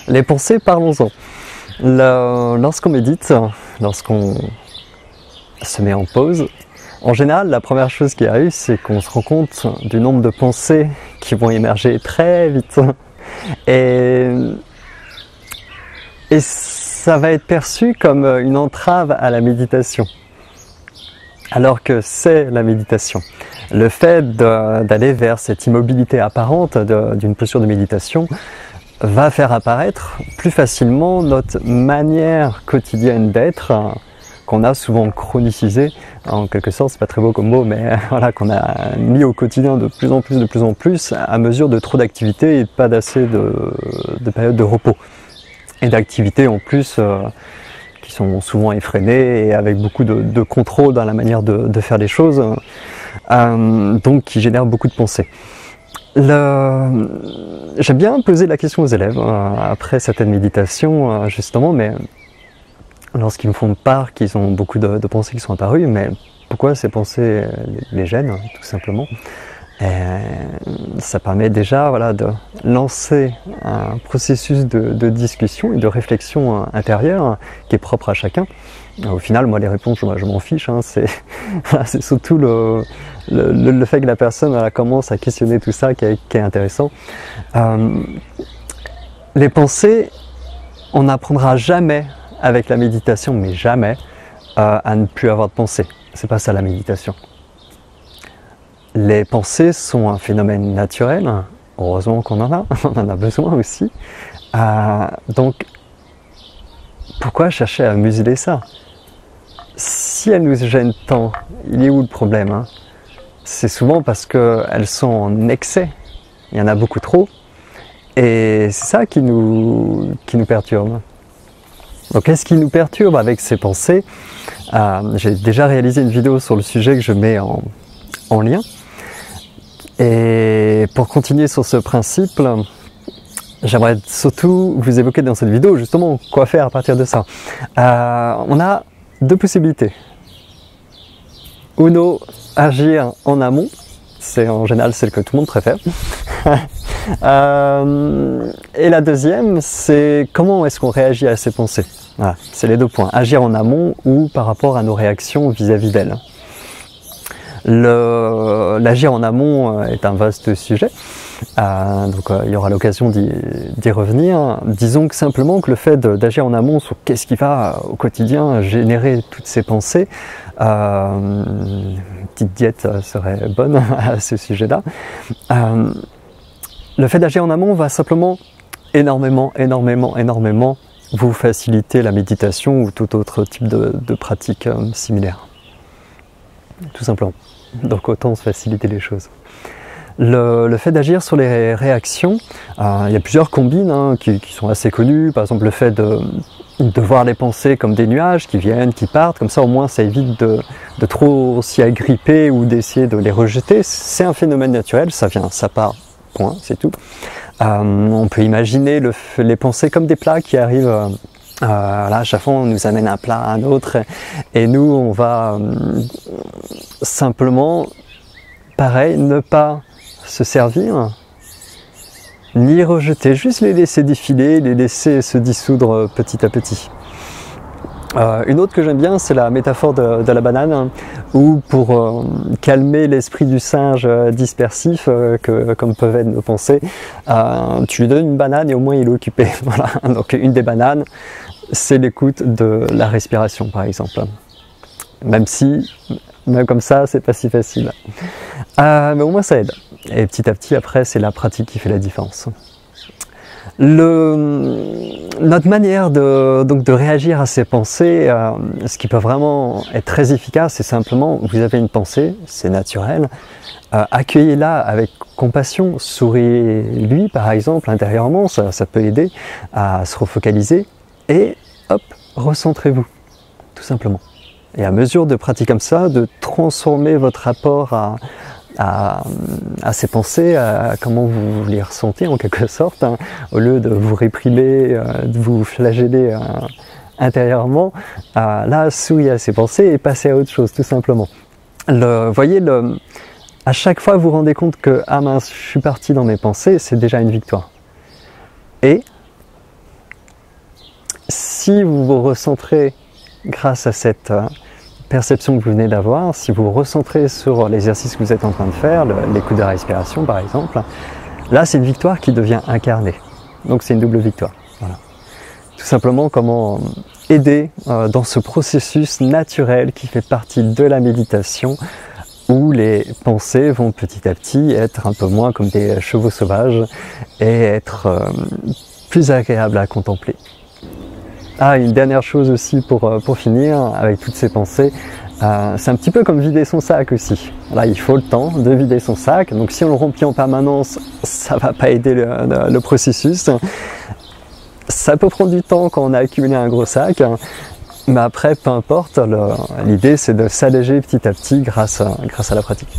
Les pensées, parlons-en. Lorsqu'on médite, lorsqu'on se met en pause, en général, la première chose qui arrive, c'est qu'on se rend compte du nombre de pensées qui vont émerger très vite. Et ça va être perçu comme une entrave à la méditation. Alors que c'est la méditation. Le fait d'aller vers cette immobilité apparente d'une posture de méditation va faire apparaître plus facilement notre manière quotidienne d'être, qu'on a souvent chronicisée, en quelque sorte, c'est pas très beau comme mot, mais voilà, qu'on a mis au quotidien de plus en plus, à mesure de trop d'activités et pas d'assez de périodes de repos. Et d'activités en plus qui sont souvent effrénées et avec beaucoup de contrôle dans la manière de faire les choses, donc qui génèrent beaucoup de pensées. J'aime bien poser la question aux élèves après certaines méditations, justement, mais lorsqu'ils me font part qu'ils ont beaucoup de pensées qui sont apparues, mais pourquoi ces pensées les gênent, tout simplement. Et ça permet déjà, voilà, de lancer un processus de discussion et de réflexion intérieure qui est propre à chacun. Au final, moi, les réponses, je m'en fiche. Hein, c'est surtout le fait que la personne commence à questionner tout ça qui est intéressant. Les pensées, on n'apprendra jamais avec la méditation, mais jamais, à ne plus avoir de pensées. C'est pas ça la méditation. Les pensées sont un phénomène naturel, heureusement qu'on en a besoin aussi. Donc, pourquoi chercher à museler ça? Si elles nous gênent tant, il est où le problème, hein? C'est souvent parce qu'elles sont en excès, il y en a beaucoup trop, et c'est ça qui nous perturbe. Donc qu'est-ce qui nous perturbe avec ces pensées? J'ai déjà réalisé une vidéo sur le sujet que je mets en lien. Et pour continuer sur ce principe, j'aimerais surtout vous évoquer dans cette vidéo justement quoi faire à partir de ça. On a deux possibilités. Uno, agir en amont, c'est en général celle que tout le monde préfère. Et la deuxième, c'est comment est-ce qu'on réagit à ces pensées. Voilà, c'est les deux points. Agir en amont ou par rapport à nos réactions vis-à-vis d'elles. L'agir en amont est un vaste sujet, donc il y aura l'occasion d'y revenir. Disons que simplement que le fait d'agir en amont sur qu'est-ce qui va au quotidien générer toutes ces pensées, une petite diète serait bonne à ce sujet-là. Le fait d'agir en amont va simplement énormément vous faciliter la méditation ou tout autre type de pratique similaire. Tout simplement. Donc autant se faciliter les choses. Le fait d'agir sur les réactions, il y a plusieurs combines qui sont assez connues. Par exemple, le fait de voir les pensées comme des nuages qui viennent, qui partent. Comme ça, au moins, ça évite de trop s'y agripper ou d'essayer de les rejeter. C'est un phénomène naturel, ça vient, ça part, point, c'est tout. On peut imaginer les pensées comme des plats qui arrivent. Là, à chaque fois, on nous amène un plat à un autre et nous, on va simplement, pareil, ne pas se servir, ni rejeter, juste les laisser défiler, les laisser se dissoudre petit à petit. Une autre que j'aime bien, c'est la métaphore de la banane, où pour calmer l'esprit du singe dispersif, comme peuvent être nos pensées, tu lui donnes une banane et au moins il est occupé. Voilà. Donc une des bananes, c'est l'écoute de la respiration par exemple. Même comme ça, c'est pas si facile. Mais au moins ça aide. Et petit à petit, après, c'est la pratique qui fait la différence. Notre manière de réagir à ces pensées, ce qui peut vraiment être très efficace, c'est simplement, vous avez une pensée, c'est naturel, accueillez-la avec compassion, souriez-lui par exemple intérieurement, ça peut aider à se refocaliser, et hop, recentrez-vous, tout simplement. Et à mesure de pratiquer comme ça, de transformer votre rapport à ces pensées, à comment vous les ressentez en quelque sorte, au lieu de vous réprimer, de vous flageller intérieurement, là, souriez à ces pensées et passez à autre chose, tout simplement. Voyez, à chaque fois vous vous rendez compte que « Ah mince, je suis parti dans mes pensées », c'est déjà une victoire. Et si vous vous recentrez grâce à cette perception que vous venez d'avoir, si vous vous recentrez sur l'exercice que vous êtes en train de faire, l'écoute de la respiration par exemple, là c'est une victoire qui devient incarnée. Donc c'est une double victoire. Voilà. Tout simplement comment aider dans ce processus naturel qui fait partie de la méditation, où les pensées vont petit à petit être un peu moins comme des chevaux sauvages et être plus agréables à contempler. Ah, une dernière chose aussi pour finir avec toutes ces pensées, c'est un petit peu comme vider son sac aussi. Là, il faut le temps de vider son sac, donc si on le remplit en permanence, ça va pas aider le processus. Ça peut prendre du temps quand on a accumulé un gros sac, mais après, peu importe, l'idée c'est de s'alléger petit à petit grâce à la pratique.